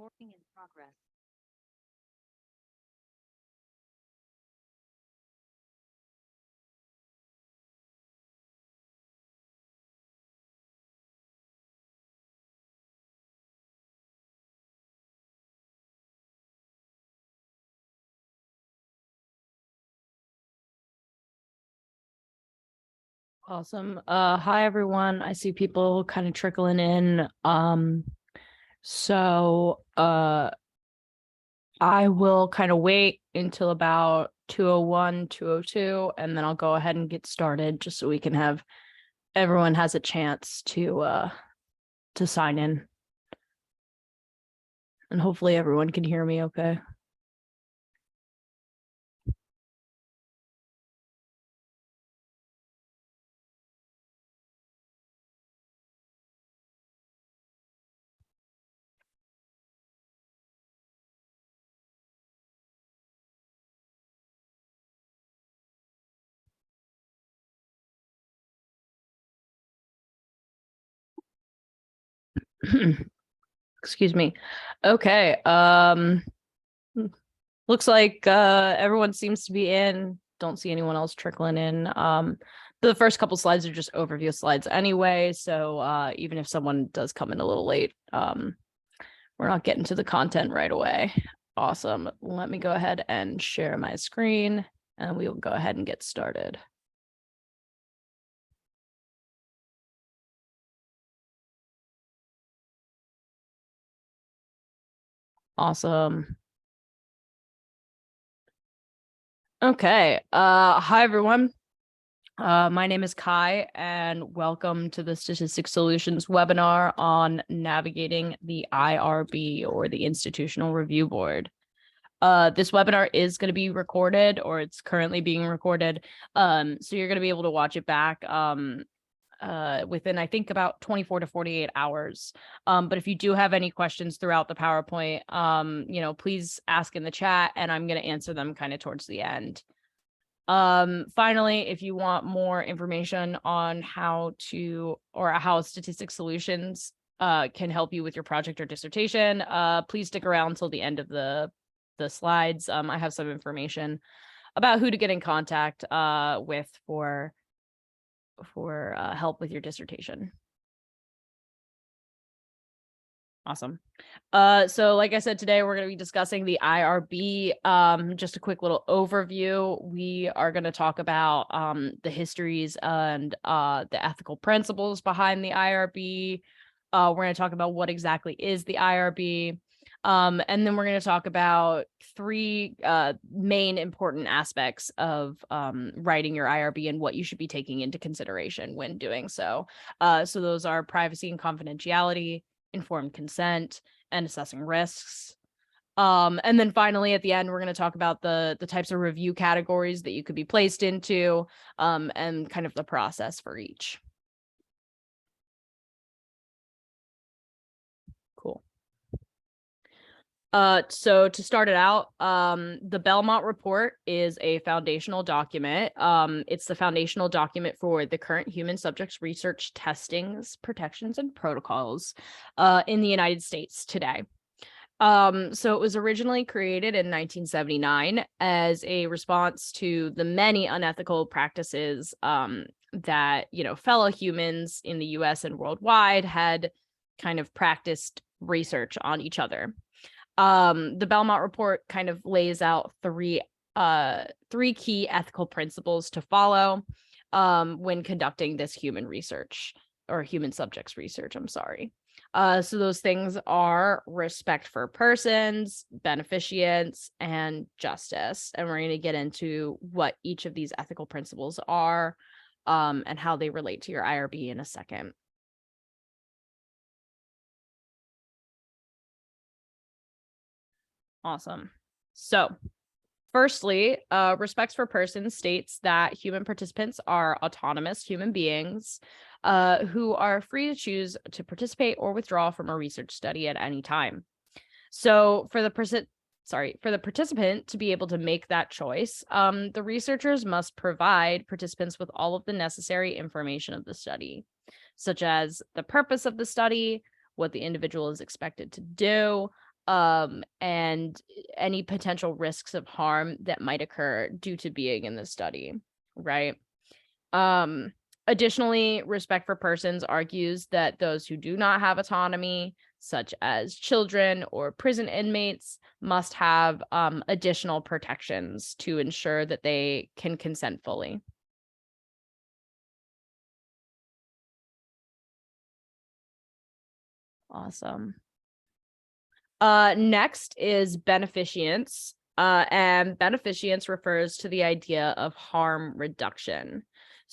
Recording in progress. Awesome. Hi everyone. I see people kind of trickling in. I will kind of wait until about 2:01, 2:02, and then I'll go ahead and get started just so we can have everyone has a chance to sign in. And hopefully everyone can hear me okay. Excuse me. Okay. Looks like everyone seems to be in. Don't see anyone else trickling in. The first couple slides are just overview slides anyway, so even if someone does come in a little late, we're not getting to the content right away. Awesome. Let me go ahead and share my screen, and we will go ahead and get started. Awesome. Okay. Hi everyone. My name is Kai, and welcome to the Statistics Solutions webinar on navigating the IRB, or the Institutional Review Board. This webinar is going to be recorded, or it's currently being recorded. So you're going to be able to watch it back within, I think, about 24 to 48 hours. But if you do have any questions throughout the PowerPoint, please ask in the chat, and I'm going to answer them kind of towards the end. Finally, if you want more information on how Statistics Solutions can help you with your project or dissertation, please stick around until the end of the slides. I have some information about who to get in contact with for help with your dissertation. Awesome. So like I said, today we're going to be discussing the IRB. Just a quick little overview. We are going to talk about the histories and the ethical principles behind the IRB. We're going to talk about what exactly is the IRB. And then we're going to talk about three main important aspects of writing your IRB and what you should be taking into consideration when doing so. So those are privacy and confidentiality, informed consent, and assessing risks. And then finally, at the end, we're going to talk about the types of review categories that you could be placed into, and kind of the process for each. Cool. So to start it out, the Belmont Report is a foundational document. It's the foundational document for the current human subjects research testings, protections, and protocols in the United States today. So it was originally created in 1979 as a response to the many unethical practices that, fellow humans in the US and worldwide had kind of practiced research on each other. The Belmont Report kind of lays out three key ethical principles to follow when conducting this human research, or human subjects research, I'm sorry. So those things are respect for persons, beneficence, and justice. And we're going to get into what each of these ethical principles are and how they relate to your IRB in a second. Awesome. So firstly, respects for persons states that human participants are autonomous human beings who are free to choose to participate or withdraw from a research study at any time. So for the participant to be able to make that choice, the researchers must provide participants with all of the necessary information of the study, such as the purpose of the study, what the individual is expected to do, and any potential risks of harm that might occur due to being in the study, right? Additionally, Respect for Persons argues that those who do not have autonomy, such as children or prison inmates, must have additional protections to ensure that they can consent fully. Awesome. Next is beneficence. And beneficence refers to the idea of harm reduction.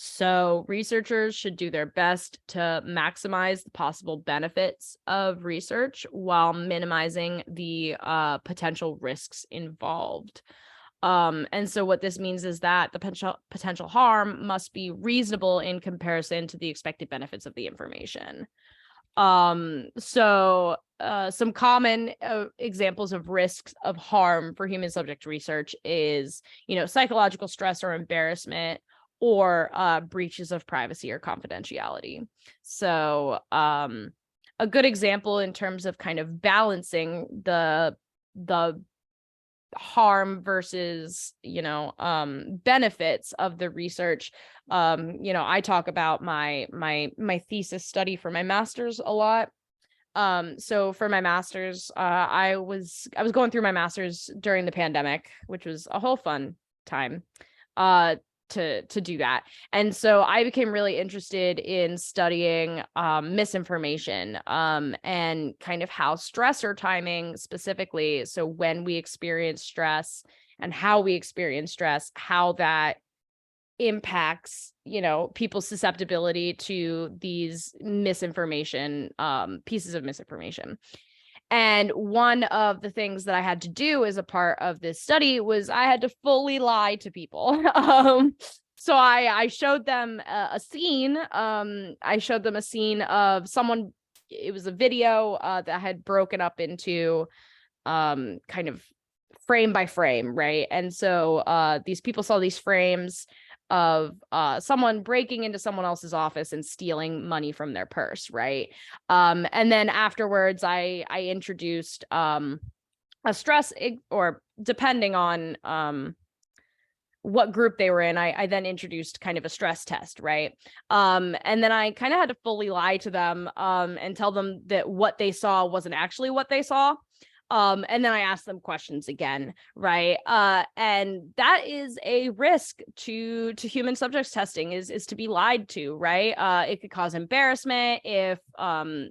So researchers should do their best to maximize the possible benefits of research while minimizing the potential risks involved. And so what this means is that the potential harm must be reasonable in comparison to the expected benefits of the information. Some common examples of risks of harm for human subject research is, psychological stress or embarrassment, or breaches of privacy or confidentiality. So a good example in terms of kind of balancing the harm versus benefits of the research. I talk about my thesis study for my master's a lot. So for my master's, I was going through my master's during the pandemic, which was a whole fun time to do that. And so I became really interested in studying misinformation and kind of how stressor timing specifically, so when we experience stress and how we experience stress, how that impacts people's susceptibility to these misinformation, pieces of misinformation. And one of the things that I had to do as a part of this study was I had to fully lie to people. So I showed them a scene. I showed them a scene of someone. It was a video that had broken up into kind of frame by frame, right? And so these people saw these frames of someone breaking into someone else's office and stealing money from their purse, right? And then afterwards, I introduced a stress, or depending on what group they were in, I then introduced kind of a stress test, right? And then I kind of had to fully lie to them and tell them that what they saw wasn't actually what they saw. And then I asked them questions again, right? And that is a risk to human subjects testing, is to be lied to, right? It could cause embarrassment if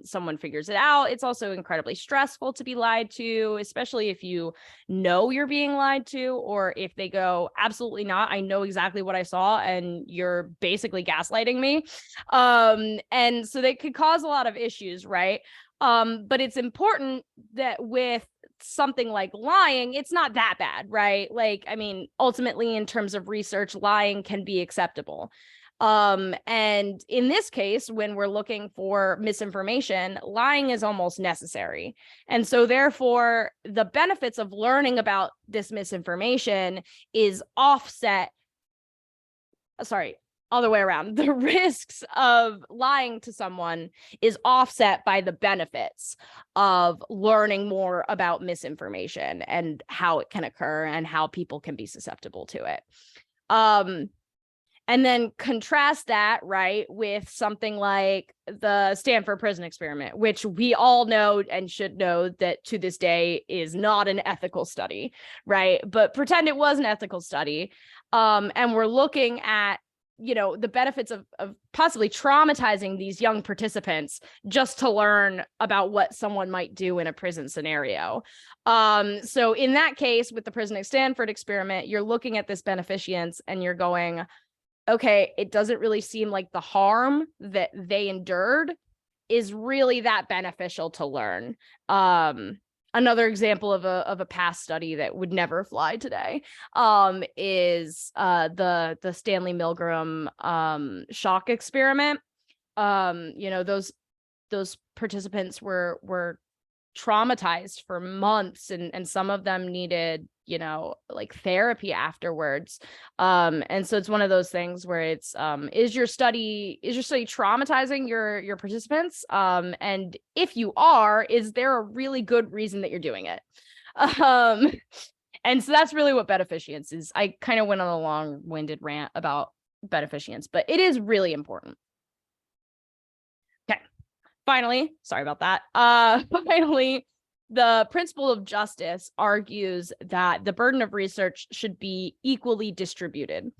someone figures it out. It's also incredibly stressful to be lied to, especially if you know you're being lied to, or if they go, absolutely not, I know exactly what I saw, and you're basically gaslighting me. And so they could cause a lot of issues, right? But it's important that with something like lying, it's not that bad, right? Like, I mean, ultimately, in terms of research, lying can be acceptable. And in this case, when we're looking for misinformation, lying is almost necessary. And so therefore, the benefits of learning about this misinformation is offset. Sorry, other way around. The risks of lying to someone is offset by the benefits of learning more about misinformation and how it can occur and how people can be susceptible to it. And then contrast that, right, with something like the Stanford prison experiment, which we all know and should know that to this day is not an ethical study, right? But pretend it was an ethical study. And we're looking at the benefits of possibly traumatizing these young participants just to learn about what someone might do in a prison scenario. So in that case, with the prison at Stanford experiment, you're looking at this beneficence and you're going, okay, it doesn't really seem like the harm that they endured is really that beneficial to learn. Another example of a past study that would never fly today is the Stanley Milgram shock experiment. Those participants were traumatized for months, and some of them needed like therapy afterwards. And so it's one of those things where it's is your study traumatizing your participants? And if you are, is there a really good reason that you're doing it? And so that's really what beneficence is. I kind of went on a long-winded rant about beneficence, but it is really important. Okay. Finally, sorry about that. Finally, the principle of justice argues that the burden of research should be equally distributed,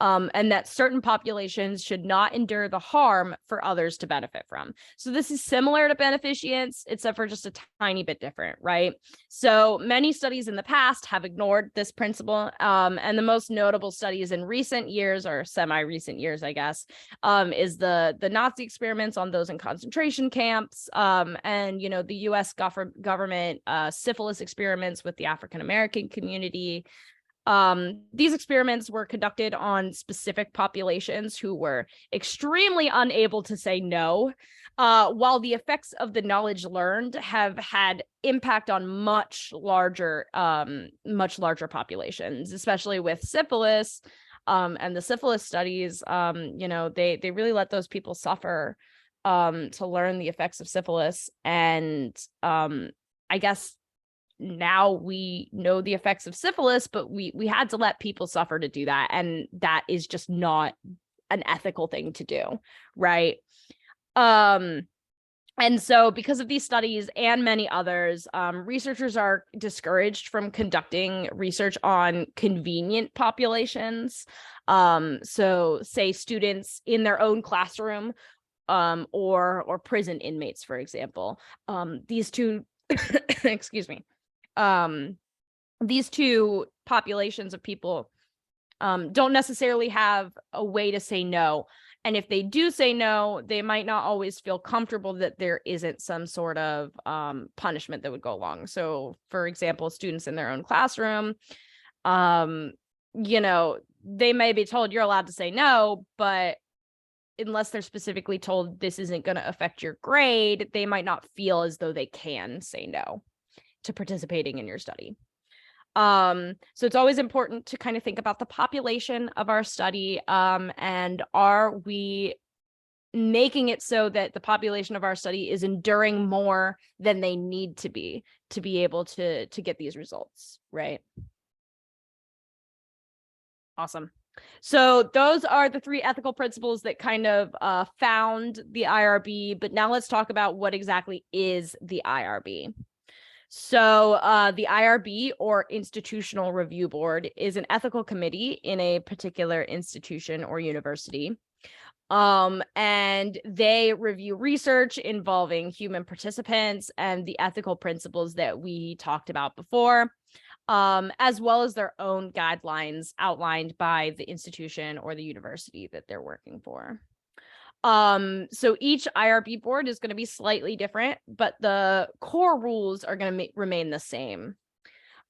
and that certain populations should not endure the harm for others to benefit from. So this is similar to beneficence, except for just a tiny bit different, right? So many studies in the past have ignored this principle, and the most notable studies in recent years, or semi-recent years, I guess, is the Nazi experiments on those in concentration camps, and the U.S. government syphilis experiments with the African American community. These experiments were conducted on specific populations who were extremely unable to say no, while the effects of the knowledge learned have had impact on much larger populations, especially with syphilis. And the syphilis studies, they really let those people suffer to learn the effects of syphilis. And I guess now we know the effects of syphilis, but we had to let people suffer to do that. And that is just not an ethical thing to do, right? And so because of these studies and many others, researchers are discouraged from conducting research on convenient populations. So say students in their own classroom, or prison inmates, for example. These two, excuse me. These two populations of people don't necessarily have a way to say no. And if they do say no, they might not always feel comfortable that there isn't some sort of punishment that would go along. So, for example, students in their own classroom, they may be told you're allowed to say no, but unless they're specifically told this isn't going to affect your grade, they might not feel as though they can say no to participating in your study. So it's always important to kind of think about the population of our study, and are we making it so that the population of our study is enduring more than they need to be able to get these results, right? Awesome. So those are the 3 ethical principles that kind of found the IRB, but now let's talk about what exactly is the IRB. So the IRB, or Institutional Review Board, is an ethical committee in a particular institution or university. And they review research involving human participants and the ethical principles that we talked about before, as well as their own guidelines outlined by the institution or the university that they're working for. So each IRB board is going to be slightly different, but the core rules are going to remain the same.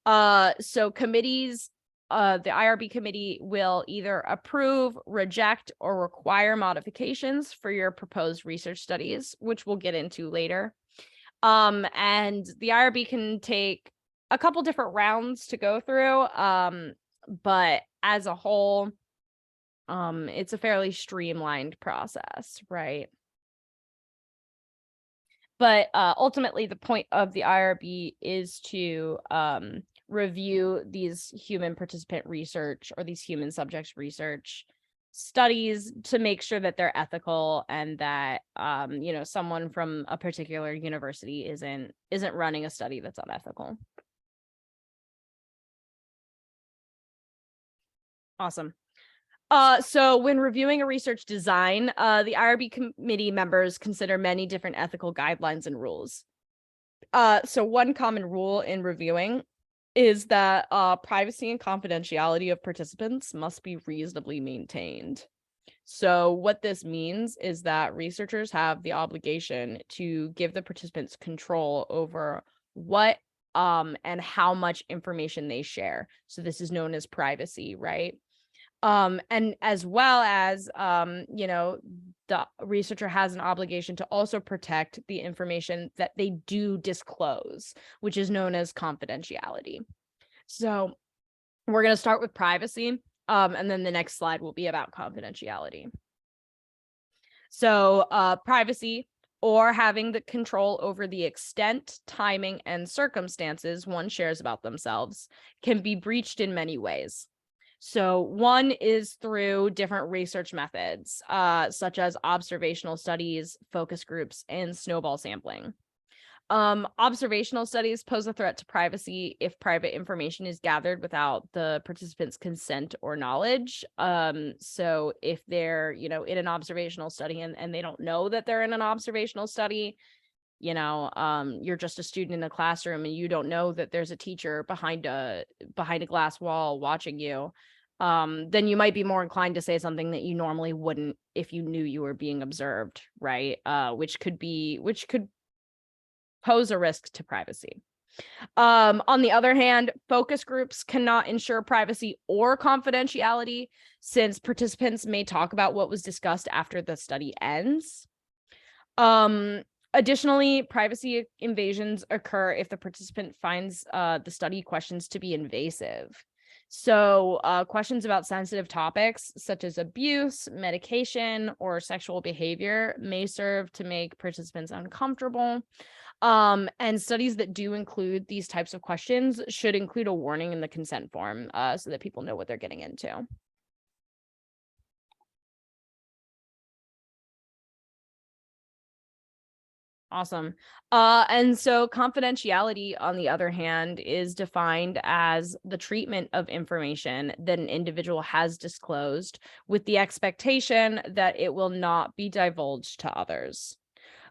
So committees, the IRB committee will either approve, reject, or require modifications for your proposed research studies, which we'll get into later. And the IRB can take a couple different rounds to go through, but as a whole, it's a fairly streamlined process, right? But ultimately, the point of the IRB is to review these human participant research or these human subjects research studies to make sure that they're ethical and that someone from a particular university isn't running a study that's unethical. Awesome. So when reviewing a research design, the IRB committee members consider many different ethical guidelines and rules. So one common rule in reviewing is that privacy and confidentiality of participants must be reasonably maintained. So what this means is that researchers have the obligation to give the participants control over what and how much information they share. So this is known as privacy, right? And as well as, the researcher has an obligation to also protect the information that they do disclose, which is known as confidentiality. So We're going to start with privacy, and then the next slide will be about confidentiality. So privacy, or having the control over the extent, timing, and circumstances one shares about themselves, can be breached in many ways. So one is through different research methods, such as observational studies, focus groups, and snowball sampling. Observational studies pose a threat to privacy if private information is gathered without the participants' consent or knowledge. So if they're, in an observational study and they don't know that they're in an observational study, you're just a student in a classroom and you don't know that there's a teacher behind a glass wall watching you, then you might be more inclined to say something that you normally wouldn't if you knew you were being observed, right? Which could pose a risk to privacy. On the other hand, focus groups cannot ensure privacy or confidentiality, since participants may talk about what was discussed after the study ends. Additionally, privacy invasions occur if the participant finds the study questions to be invasive. So questions about sensitive topics such as abuse, medication, or sexual behavior may serve to make participants uncomfortable. And studies that do include these types of questions should include a warning in the consent form, so that people know what they're getting into. Awesome. And so confidentiality, on the other hand, is defined as the treatment of information that an individual has disclosed with the expectation that it will not be divulged to others.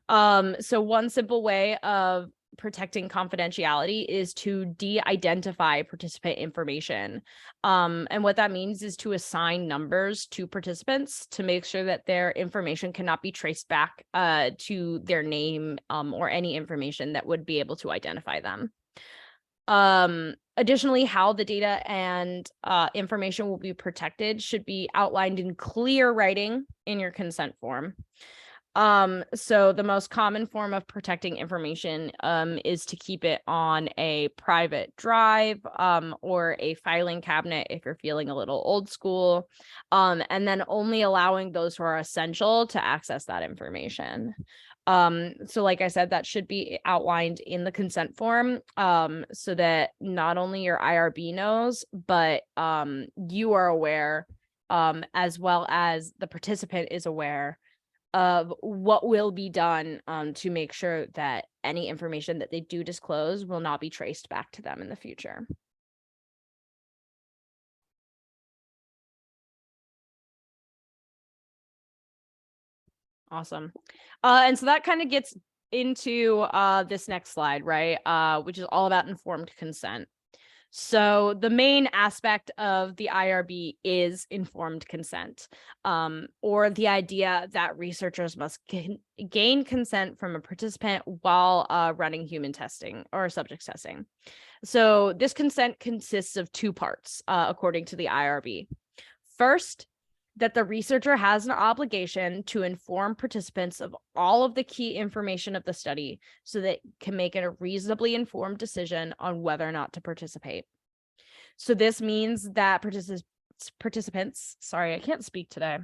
So one simple way of protecting confidentiality is to de-identify participant information. And what that means is to assign numbers to participants to make sure that their information cannot be traced back to their name or any information that would be able to identify them. Additionally, how the data and information will be protected should be outlined in clear writing in your consent form. So the most common form of protecting information is to keep it on a private drive or a filing cabinet if you're feeling a little old school, and then only allowing those who are essential to access that information. So like I said, that should be outlined in the consent form, so that not only your IRB knows, but you are aware, as well as the participant is aware of what will be done to make sure that any information that they do disclose will not be traced back to them in the future. Awesome. And so that kind of gets into this next slide, right? Which is all about informed consent. So the main aspect of the IRB is informed consent, or the idea that researchers must gain consent from a participant while running human testing or subject testing. So this consent consists of two parts, according to the IRB. First, that the researcher has an obligation to inform participants of all of the key information of the study so that can make a reasonably informed decision on whether or not to participate. So this means that participants, sorry, I can't speak today,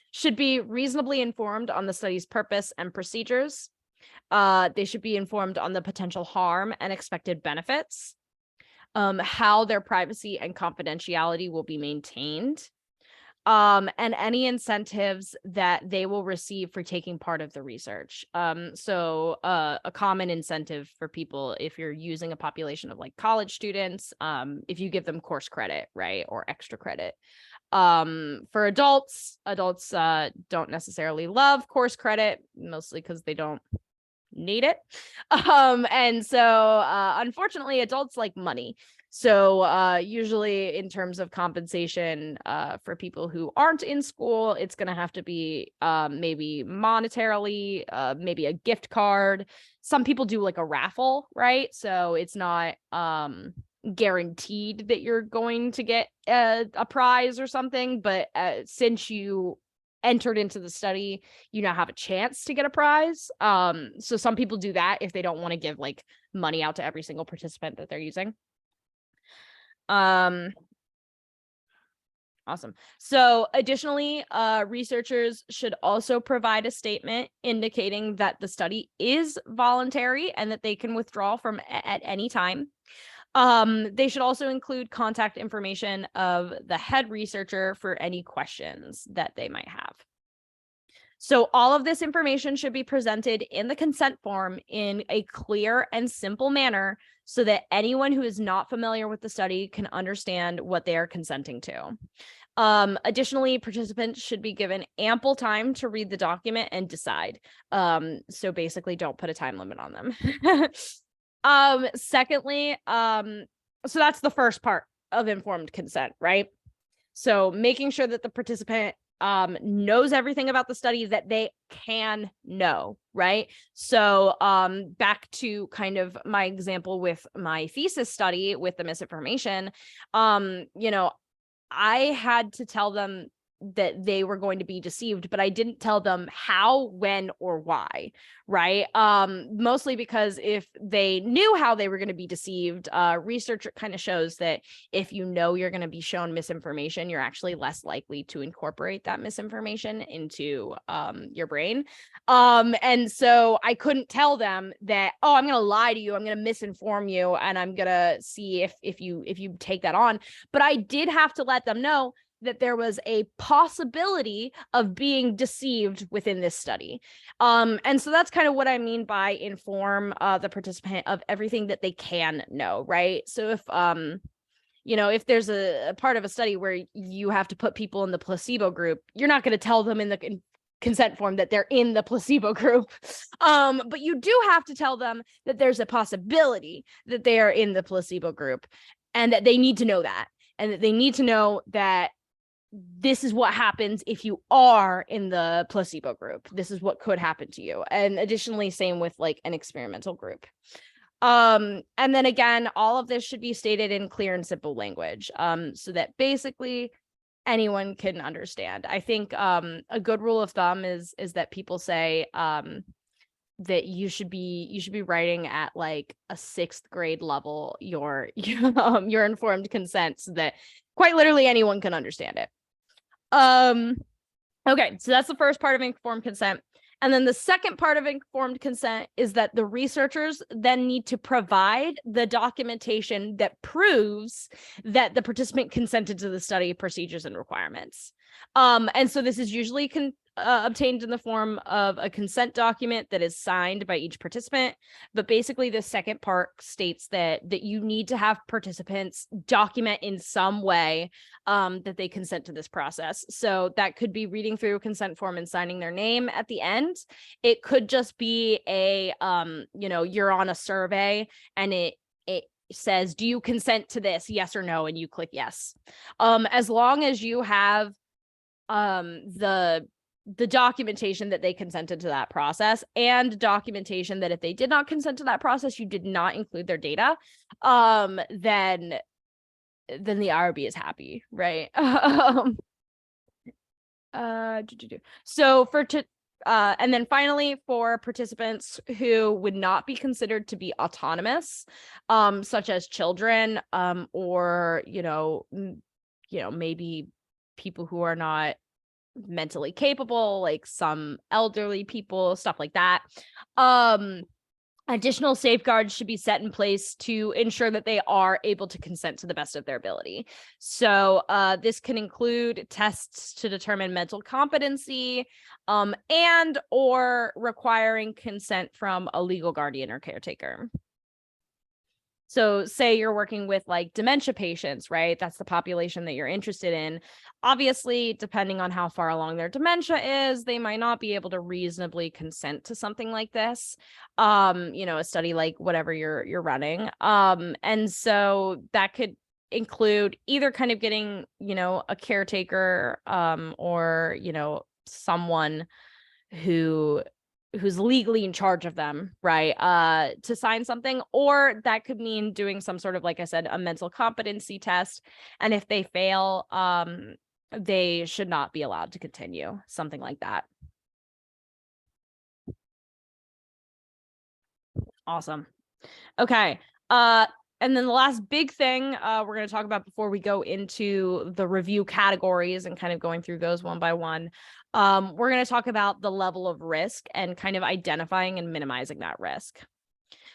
should be reasonably informed on the study's purpose and procedures. They should be informed on the potential harm and expected benefits, how their privacy and confidentiality will be maintained, and any incentives that they will receive for taking part of the research. So a common incentive for people, if you're using a population of like college students, if you give them course credit, right, or extra credit. For adults don't necessarily love course credit, mostly because they don't need it. And so unfortunately adults like money. So usually in terms of compensation for people who aren't in school, it's going to have to be maybe monetarily, maybe a gift card. Some people do like a raffle, right? So it's not guaranteed that you're going to get a prize or something, but since you entered into the study, you now have a chance to get a prize. So some people do that if they don't want to give like money out to every single participant that they're using. Awesome. So additionally, researchers should also provide a statement indicating that the study is voluntary and that they can withdraw from at any time. They should also include contact information of the head researcher for any questions that they might have. So all of this information should be presented in the consent form in a clear and simple manner so that anyone who is not familiar with the study can understand what they are consenting to. Additionally, participants should be given ample time to read the document and decide. So basically don't put a time limit on them. Secondly, so that's the first part of informed consent, right? So making sure that the participant knows everything about the study that they can know, right? So back to kind of my example with my thesis study with the misinformation, I had to tell them that they were going to be deceived, but I didn't tell them how, when, or why, right? Mostly because if they knew how they were going to be deceived, research kind of shows that if you know you're going to be shown misinformation, you're actually less likely to incorporate that misinformation into your brain. And so I couldn't tell them that, oh, I'm going to lie to you, I'm going to misinform you, and I'm going to see if you take that on. But I did have to let them know that there was a possibility of being deceived within this study. And so that's kind of what I mean by inform the participant of everything that they can know, right? So if there's a part of a study where you have to put people in the placebo group, you're not going to tell them in the consent form that they're in the placebo group. But you do have to tell them that there's a possibility that they are in the placebo group and that they need to know that. And that they need to know that this is what happens if you are in the placebo group. This is what could happen to you. And additionally, same with like an experimental group. And then again, all of this should be stated in clear and simple language, so that basically anyone can understand. I think a good rule of thumb is that people say that you should be writing at like a 6th grade level your informed consent so that quite literally anyone can understand it. Okay, so that's the first part of informed consent. And then the second part of informed consent is that the researchers then need to provide the documentation that proves that the participant consented to the study procedures and requirements. And so this is usually obtained in the form of a consent document that is signed by each participant. But basically, the second part states that you need to have participants document in some way that they consent to this process. So that could be reading through a consent form and signing their name at the end. It could just be you're on a survey and it says, do you consent to this? Yes or no? And you click yes. As long as you have the documentation that they consented to that process and documentation that if they did not consent to that process, you did not include their data, then the IRB is happy, right? So and then finally, for participants who would not be considered to be autonomous, such as children, or maybe people who are not mentally capable, like some elderly people, stuff like that. Additional safeguards should be set in place to ensure that they are able to consent to the best of their ability. So this can include tests to determine mental competency, and or requiring consent from a legal guardian or caretaker. So say you're working with like dementia patients, right? That's the population that you're interested in. Obviously, depending on how far along their dementia is, they might not be able to reasonably consent to something like this. A study like whatever you're running. And so that could include either kind of getting, a caretaker, or, someone who's legally in charge of them, right, to sign something, or that could mean doing some sort of, like I said, a mental competency test. And if they fail, they should not be allowed to continue, something like that. Awesome. Okay. And then the last big thing we're going to talk about before we go into the review categories and kind of going through those one by one, we're going to talk about the level of risk and kind of identifying and minimizing that risk.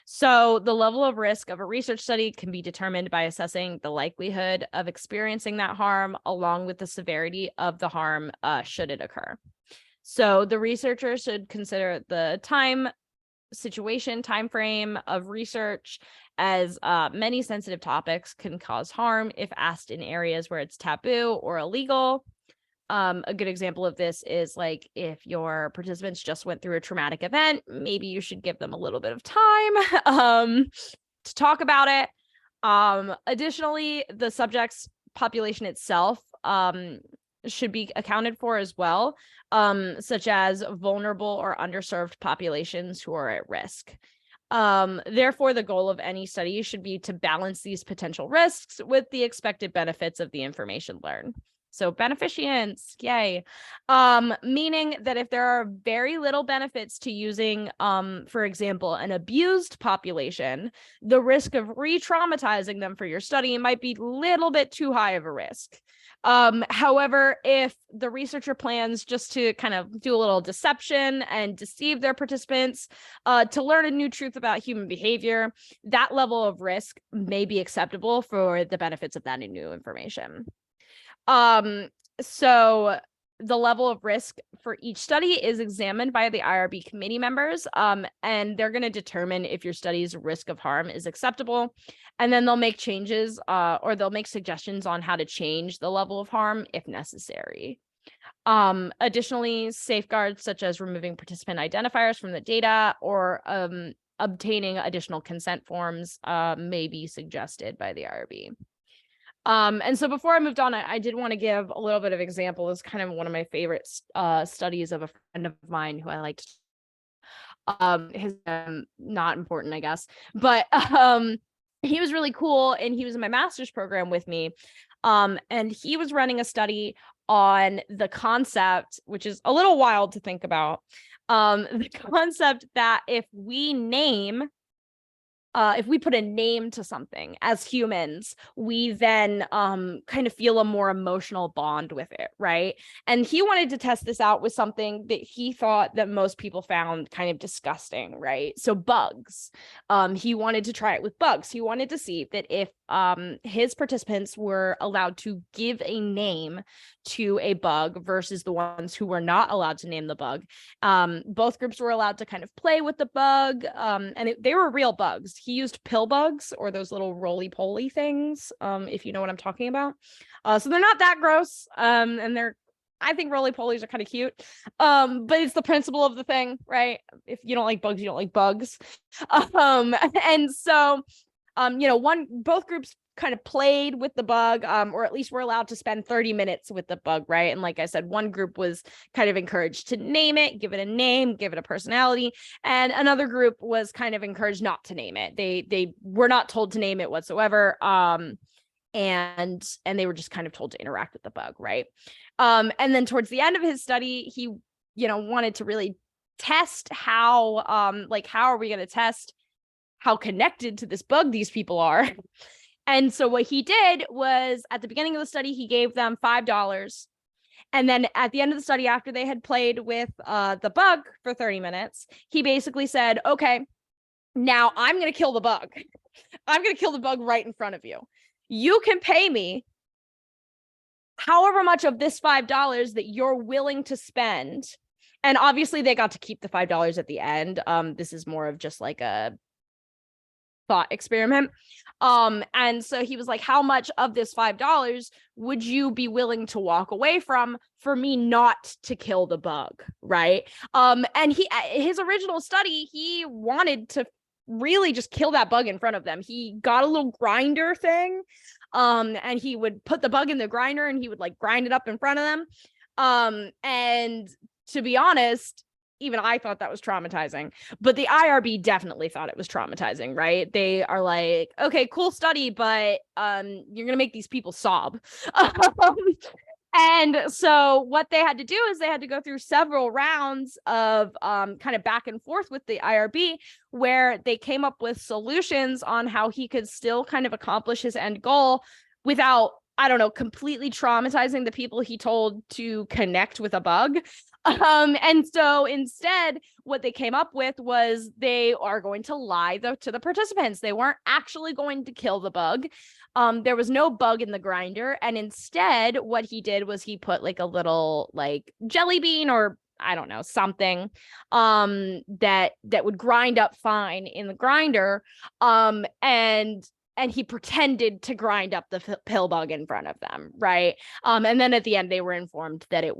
So the level of risk of a research study can be determined by assessing the likelihood of experiencing that harm along with the severity of the harm should it occur. So the researcher should consider the time frame of research, as many sensitive topics can cause harm if asked in areas where it's taboo or illegal. A good example of this is like if your participants just went through a traumatic event, maybe you should give them a little bit of time to talk about it. Additionally, the subject's population itself should be accounted for as well, such as vulnerable or underserved populations who are at risk. Therefore, the goal of any study should be to balance these potential risks with the expected benefits of the information learned. So beneficients, yay. Meaning that if there are very little benefits to using, for example, an abused population, the risk of re-traumatizing them for your study might be a little bit too high of a risk. However, if the researcher plans just to kind of do a little deception and deceive their participants to learn a new truth about human behavior, that level of risk may be acceptable for the benefits of that new information. So the level of risk for each study is examined by the IRB committee members, and they're going to determine if your study's risk of harm is acceptable, and then they'll make changes or they'll make suggestions on how to change the level of harm if necessary. Additionally, safeguards such as removing participant identifiers from the data or obtaining additional consent forms may be suggested by the IRB. And so before I moved on, I did want to give a little bit of example. It's kind of one of my favorite studies of a friend of mine who I liked. His not important, I guess, but he was really cool, and he was in my master's program with me. And he was running a study on the concept, which is a little wild to think about, the concept that if we put a name to something as humans, we then kind of feel a more emotional bond with it, right? And he wanted to test this out with something that he thought that most people found kind of disgusting, right? So bugs. He wanted to try it with bugs. He wanted to see that if his participants were allowed to give a name to a bug versus the ones who were not allowed to name the bug. Both groups were allowed to kind of play with the bug, and they were real bugs. He used pill bugs, or those little roly-poly things, if you know what I'm talking about. So they're not that gross, and I think roly-polies are kind of cute, but it's the principle of the thing, right? If you don't like bugs, you don't like bugs. And so, both groups kind of played with the bug, or at least were allowed to spend 30 minutes with the bug, right? And like I said, one group was kind of encouraged to name it, give it a name, give it a personality, and another group was kind of encouraged not to name it. They were not told to name it whatsoever, and they were just kind of told to interact with the bug, right? And then towards the end of his study, he wanted to really test how are we going to test how connected to this bug these people are. And so what he did was, at the beginning of the study, he gave them $5. And then at the end of the study, after they had played with the bug for 30 minutes, he basically said, okay, now I'm going to kill the bug. I'm going to kill the bug right in front of you. You can pay me however much of this $5 that you're willing to spend. And obviously they got to keep the $5 at the end. This is more of just like a thought experiment. And so he was like, how much of this $5 would you be willing to walk away from for me not to kill the bug, right? And his original study, he wanted to really just kill that bug in front of them. He got a little grinder thing, and he would put the bug in the grinder and he would like grind it up in front of them. And to be honest, even I thought that was traumatizing, but the IRB definitely thought it was traumatizing, right? They are like, okay, cool study, but you're gonna make these people sob. And so what they had to do is they had to go through several rounds of kind of back and forth with the IRB, where they came up with solutions on how he could still kind of accomplish his end goal without, I don't know, completely traumatizing the people he told to connect with a bug. And so instead, what they came up with was they are going to lie to the participants. They weren't actually going to kill the bug. There was no bug in the grinder. And instead, what he did was he put like a little like jelly bean or I don't know, something that would grind up fine in the grinder. And he pretended to grind up the pill bug in front of them, right? And then at the end, they were informed that it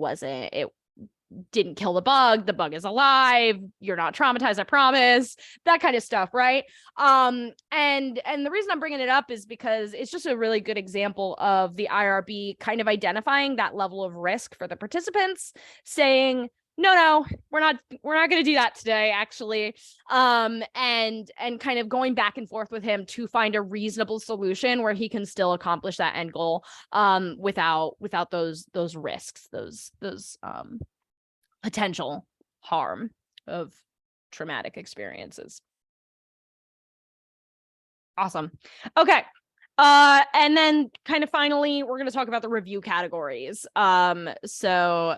didn't kill the bug is alive, you're not traumatized, I promise, that kind of stuff, right? And the reason I'm bringing it up is because it's just a really good example of the IRB kind of identifying that level of risk for the participants, saying no, we're not going to do that today, actually, and kind of going back and forth with him to find a reasonable solution where he can still accomplish that end goal without those risks, those potential harm of traumatic experiences. Awesome. Okay. And then kind of finally, we're going to talk about the review categories. So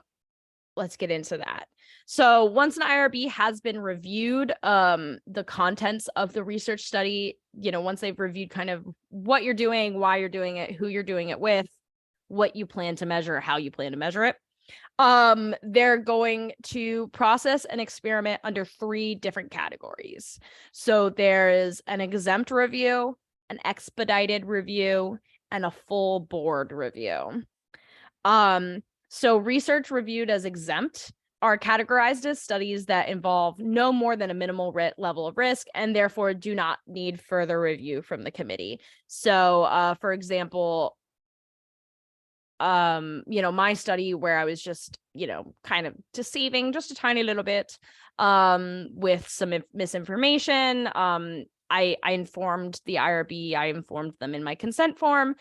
let's get into that. So once an IRB has been reviewed, the contents of the research study, once they've reviewed kind of what you're doing, why you're doing it, who you're doing it with, what you plan to measure, how you plan to measure it, they're going to process an experiment under 3 different categories. So there is an exempt review, an expedited review, and a full board review. So research reviewed as exempt are categorized as studies that involve no more than a minimal level of risk and therefore do not need further review from the committee. So, for example, my study where I was just, kind of deceiving just a tiny little bit, with some misinformation. I informed the IRB, I informed them in my consent form.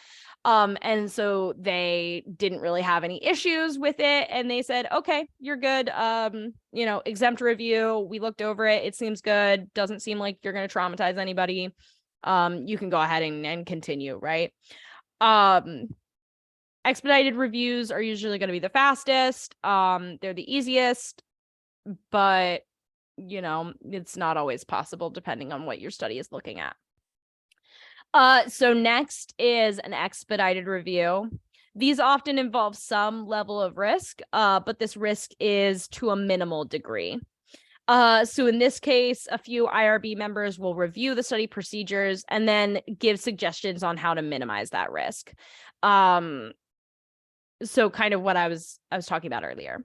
And so they didn't really have any issues with it. And they said, okay, you're good. Exempt review. We looked over it. It seems good. Doesn't seem like you're going to traumatize anybody. You can go ahead and continue, right? Expedited reviews are usually going to be the fastest. They're the easiest, but it's not always possible depending on what your study is looking at. So next is an expedited review. These often involve some level of risk, but this risk is to a minimal degree. So in this case, a few IRB members will review the study procedures and then give suggestions on how to minimize that risk. So kind of what I was talking about earlier.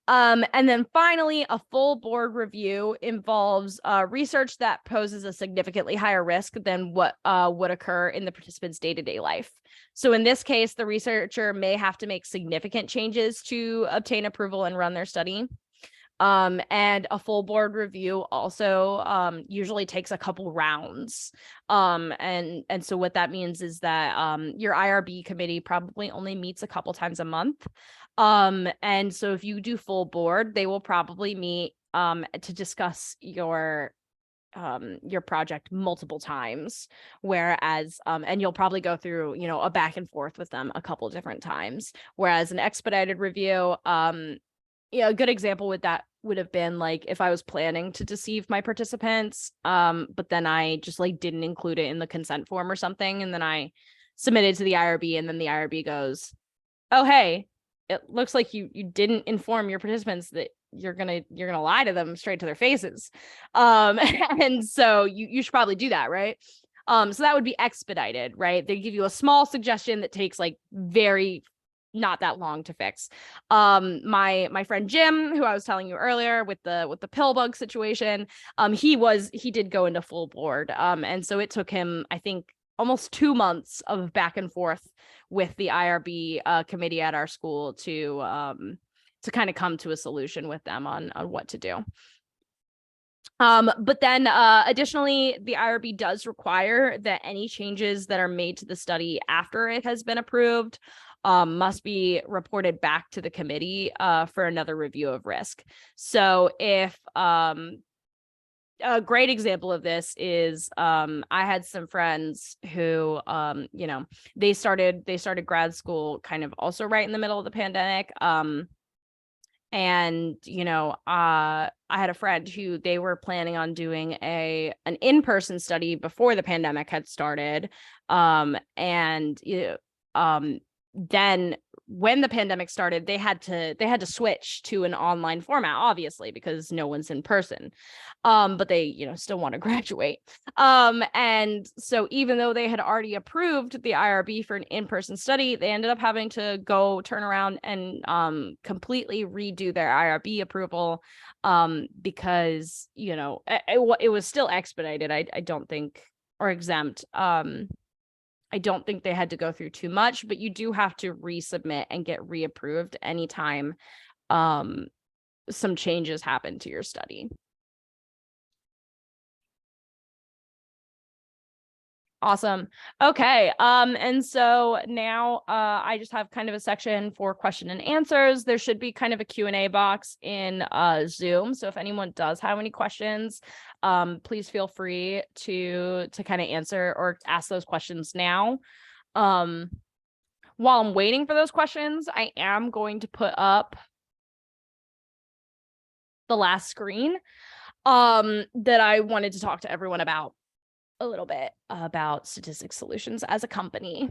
And then finally, a full board review involves research that poses a significantly higher risk than what would occur in the participant's day-to-day life. So in this case, the researcher may have to make significant changes to obtain approval and run their study. And a full board review also usually takes a couple rounds. And so what that means is that your IRB committee probably only meets a couple times a month. And so if you do full board, they will probably meet to discuss your project multiple times, whereas and you'll probably go through a back and forth with them a couple different times, whereas an expedited review, a good example with that would have been like if I was planning to deceive my participants, but then I just like didn't include it in the consent form or something, and then I submitted to the IRB, and then the IRB goes, oh hey, it looks like you didn't inform your participants that you're gonna lie to them straight to their faces, and so you should probably do that, right? So that would be expedited, right? They give you a small suggestion that takes like very not that long to fix. My friend Jim, who I was telling you earlier with the pill bug situation, he did go into full board, and so it took him, I think, almost 2 months of back and forth with the IRB committee at our school to kind of come to a solution with them on what to do. But then additionally, the IRB does require that any changes that are made to the study after it has been approved must be reported back to the committee for another review of risk. So if a great example of this is I had some friends who you know, they started grad school kind of also right in the middle of the pandemic. And you know, I had a friend who they were planning on doing an in-person study before the pandemic had started. And then when the pandemic started, they had to switch to an online format, obviously, because no one's in person. But they, you know, still want to graduate. And so even though they had already approved the IRB for an in-person study, they ended up having to go turn around and completely redo their IRB approval, because, you know, it was still expedited. I don't think, or exempt. I don't think they had to go through too much, but you do have to resubmit and get reapproved anytime some changes happen to your study. Awesome. Okay. And so now I just have kind of a section for question and answers. There should be kind of a Q&A box in Zoom. So if anyone does have any questions, please feel free to kind of answer or ask those questions now. While I'm waiting for those questions, I am going to put up the last screen that I wanted to talk to everyone about a little bit about Statistics Solutions as a company.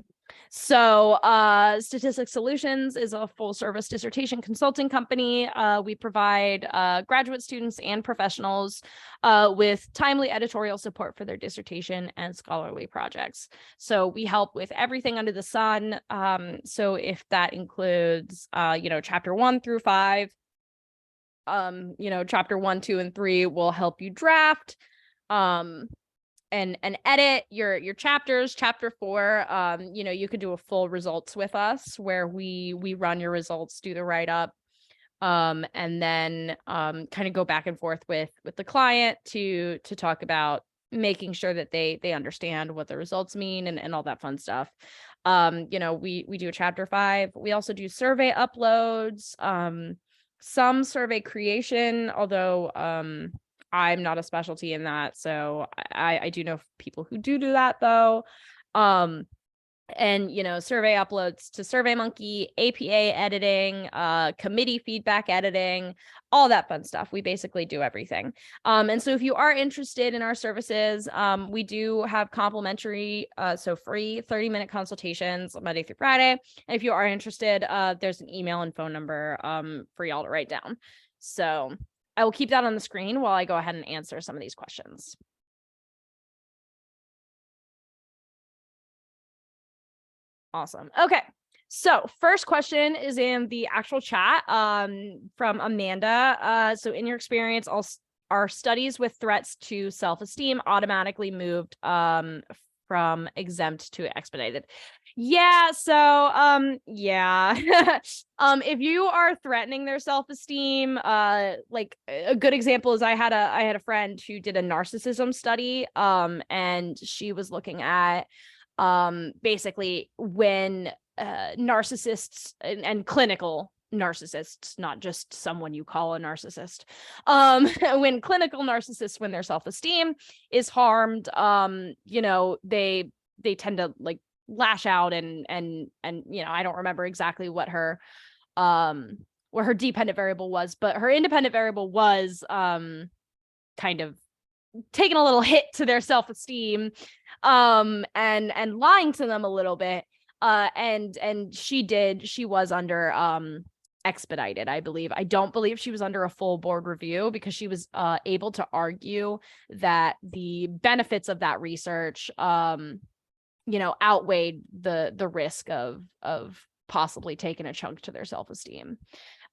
So Statistics Solutions is a full service dissertation consulting company. We provide graduate students and professionals with timely editorial support for their dissertation and scholarly projects. So we help with everything under the sun. So if that includes, you know, chapter 1 through 5, you know, chapter 1, 2, and 3 will help you draft, and edit your chapters. Chapter 4, you know, you could do a full results with us where we run your results, do the write-up, and then kind of go back and forth with the client to talk about making sure that they understand what the results mean and all that fun stuff. You know, we do a chapter 5. We also do survey uploads, some survey creation, although I'm not a specialty in that. So I do know people who do that though. And, you know, survey uploads to SurveyMonkey, APA editing, committee feedback editing, all that fun stuff. We basically do everything. And so if you are interested in our services, we do have complimentary, so free 30-minute consultations Monday through Friday. And if you are interested, there's an email and phone number for y'all to write down. So I will keep that on the screen while I go ahead and answer some of these questions. Awesome. Okay. So first question is in the actual chat from Amanda. So in your experience, are studies with threats to self-esteem automatically moved from exempt to expedited? Yeah. So yeah. If you are threatening their self-esteem, like a good example is I had a friend who did a narcissism study, and she was looking at basically when narcissists and clinical narcissists, not just someone you call a narcissist, when clinical narcissists, when their self-esteem is harmed, you know, they tend to like lash out and you know, I don't remember exactly what her dependent variable was, but her independent variable was kind of taking a little hit to their self-esteem, and lying to them a little bit, and she was under expedited, I believe. I don't believe she was under a full board review because she was able to argue that the benefits of that research you know, outweighed the risk of possibly taking a chunk to their self-esteem.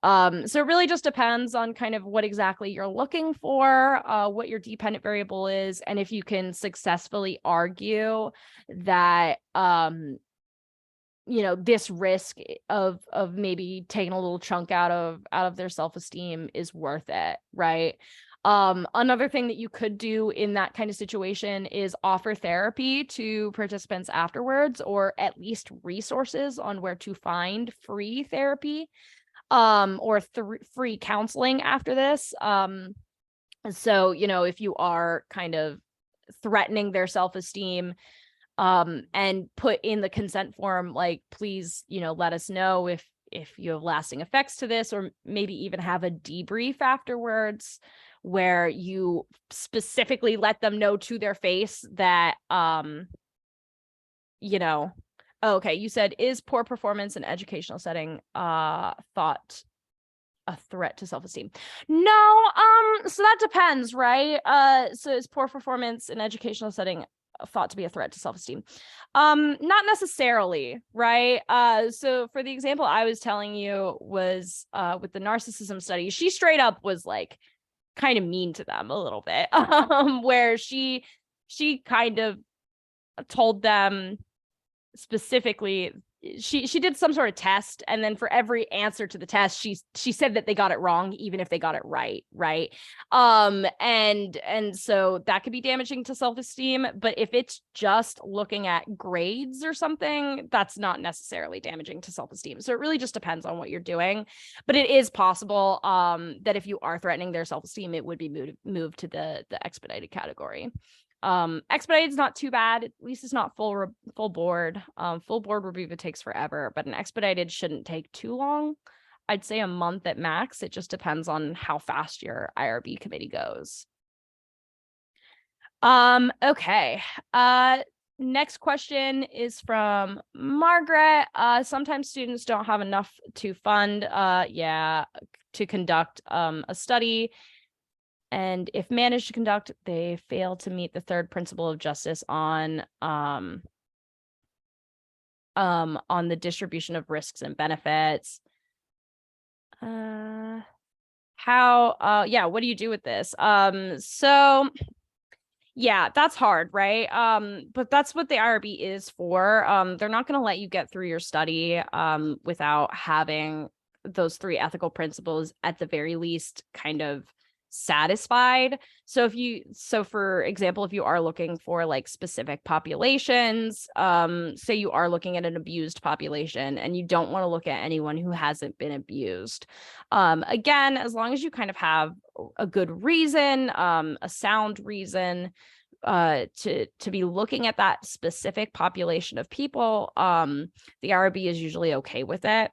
So it really just depends on kind of what exactly you're looking for, what your dependent variable is, and if you can successfully argue that, you know, this risk of maybe taking a little chunk out of their self-esteem is worth it, right? Another thing that you could do in that kind of situation is offer therapy to participants afterwards, or at least resources on where to find free therapy, or free counseling after this. So, if you are kind of threatening their self-esteem, and put in the consent form, like, please, let us know if you have lasting effects to this, or maybe even have a debrief afterwards where you specifically let them know to their face that, okay, you said, is poor performance in educational setting thought a threat to self-esteem? No, so that depends, right? So is poor performance in educational setting thought to be a threat to self-esteem? Not necessarily, right? So for the example I was telling you was with the narcissism study, she straight up was like kind of mean to them a little bit, where she kind of told them specifically, she did some sort of test, and then for every answer to the test, she said that they got it wrong even if they got it right. And so that could be damaging to self-esteem, but if it's just looking at grades or something, that's not necessarily damaging to self-esteem. So it really just depends on what you're doing, but it is possible that if you are threatening their self-esteem, it would be moved to the expedited category. Expedited is not too bad. At least it's not full board. Full board review takes forever, but an expedited shouldn't take too long. I'd say a month at max. It just depends on how fast your IRB committee goes. Okay. Next question is from Margaret. Sometimes students don't have enough to fund, to conduct a study. And if managed to conduct, they fail to meet the third principle of justice on the distribution of risks and benefits. What do you do with this? So yeah, that's hard, right? But that's what the IRB is for. They're not going to let you get through your study without having those 3 ethical principles at the very least kind of satisfied. So for example, if you are looking for like specific populations, say you are looking at an abused population and you don't want to look at anyone who hasn't been abused. Again, as long as you kind of have a good reason, a sound reason to be looking at that specific population of people, the IRB is usually okay with it.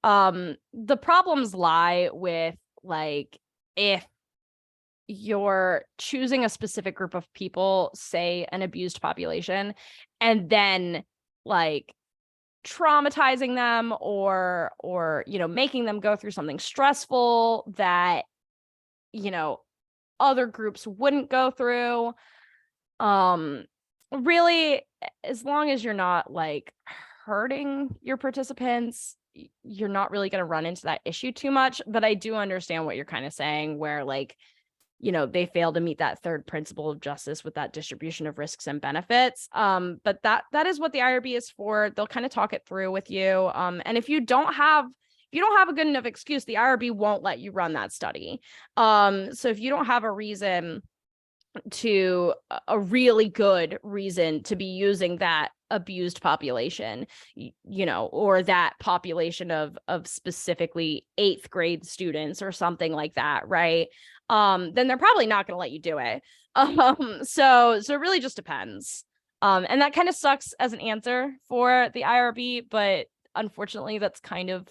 The problems lie with, like, if you're choosing a specific group of people, say an abused population, and then like traumatizing them or making them go through something stressful that other groups wouldn't go through. Really, as long as you're not like hurting your participants, you're not really going to run into that issue too much. But I do understand what you're kind of saying, where like they fail to meet that third principle of justice with that distribution of risks and benefits. But that is what the IRB is for. They'll kind of talk it through with you. And if you don't have a good enough excuse, the IRB won't let you run that study. So if you don't have a really good reason to be using that abused population, or that population of specifically 8th grade students or something like that, right? Then they're probably not going to let you do it. So it really just depends. And that kind of sucks as an answer for the IRB, but unfortunately that's kind of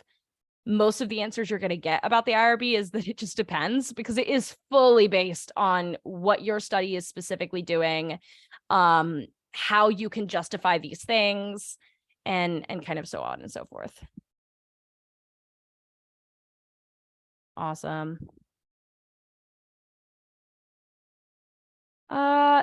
most of the answers you're going to get about the IRB, is that it just depends, because it is fully based on what your study is specifically doing, how you can justify these things, and kind of so on and so forth. Awesome.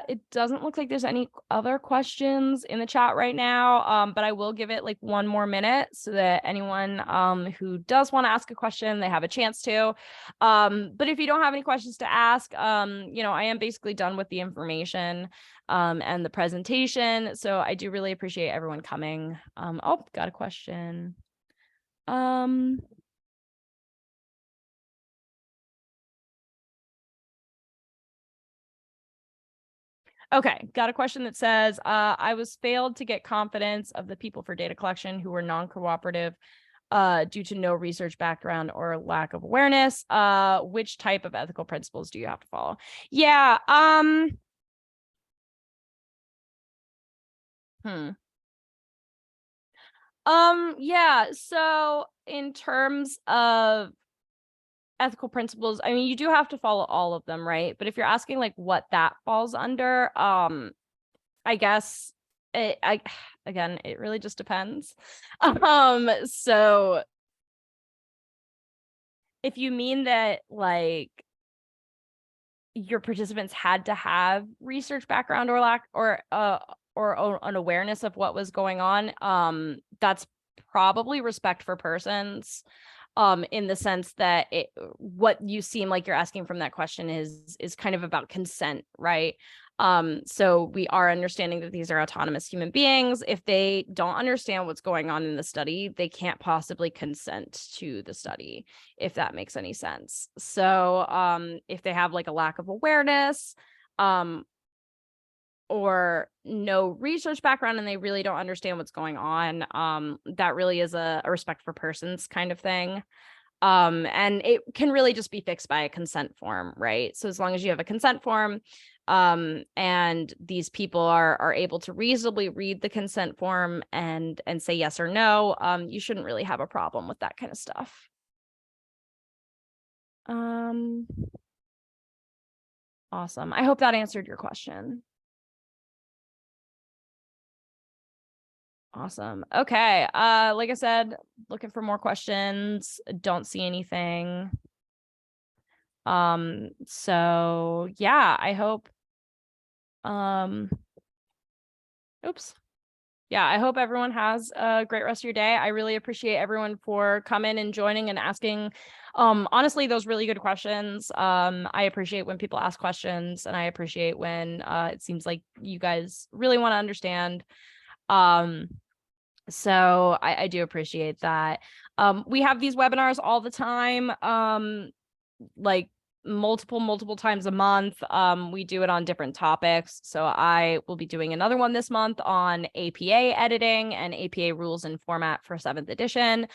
It doesn't look like there's any other questions in the chat right now, but I will give it like 1 more minute so that anyone who does want to ask a question, they have a chance to. But if you don't have any questions to ask, I am basically done with the information and the presentation. So I do really appreciate everyone coming. Got a question. Okay, got a question that says, I was failed to get confidence of the people for data collection who were non-cooperative due to no research background or lack of awareness. Which type of ethical principles do you have to follow? Yeah. Yeah. So in terms of ethical principles, I mean, you do have to follow all of them, right? But if you're asking like what that falls under, I guess I again, it really just depends. So if you mean that like your participants had to have research background or lack or an awareness of what was going on, that's probably respect for persons, in the sense that what you seem like you're asking from that question is kind of about consent, right? So we are understanding that these are autonomous human beings. If they don't understand what's going on in the study, they can't possibly consent to the study, if that makes any sense. So if they have like a lack of awareness, or no research background and they really don't understand what's going on, that really is a respect for persons kind of thing. And it can really just be fixed by a consent form, right? So as long as you have a consent form, and these people are able to reasonably read the consent form and say yes or no, you shouldn't really have a problem with that kind of stuff. Awesome. I hope that answered your question. Awesome. Okay. Like I said, looking for more questions. Don't see anything. So yeah, I hope oops. Yeah, I hope everyone has a great rest of your day. I really appreciate everyone for coming and joining and asking honestly those really good questions. I appreciate when people ask questions, and I appreciate when it seems like you guys really want to understand. So I do appreciate that. We have these webinars all the time, like multiple times a month. We do it on different topics. So I will be doing another one this month on APA editing and APA rules and format for 7th edition.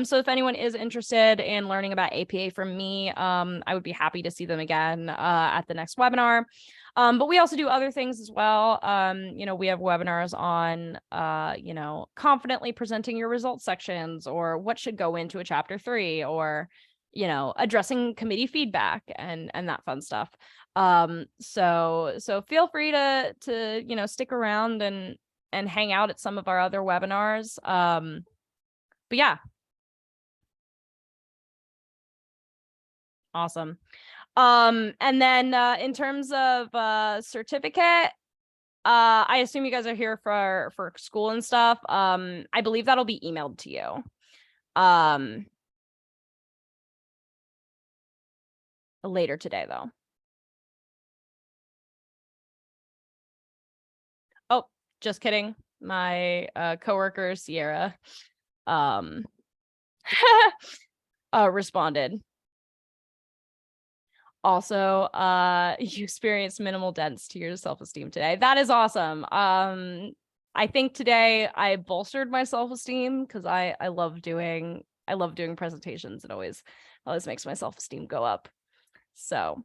So if anyone is interested in learning about APA from me, I would be happy to see them again at the next webinar. But we also do other things as well. We have webinars on, confidently presenting your results sections, or what should go into a chapter 3, or, addressing committee feedback and that fun stuff. So feel free to stick around and hang out at some of our other webinars. But yeah. Awesome. And then in terms of certificate, I assume you guys are here for school and stuff. I believe that'll be emailed to you. Later today though. Oh, just kidding. My coworker Sierra responded. Also, you experienced minimal dents to your self-esteem today. That is awesome. I think today I bolstered my self-esteem because I love doing presentations. It always makes my self-esteem go up. So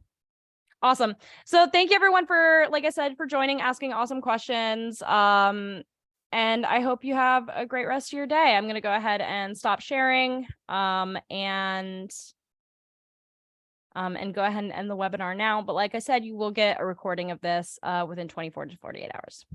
awesome. So thank you everyone for, like I said, for joining, asking awesome questions. And I hope you have a great rest of your day. I'm going to go ahead and stop sharing, and go ahead and end the webinar now. But like I said, you will get a recording of this within 24 to 48 hours.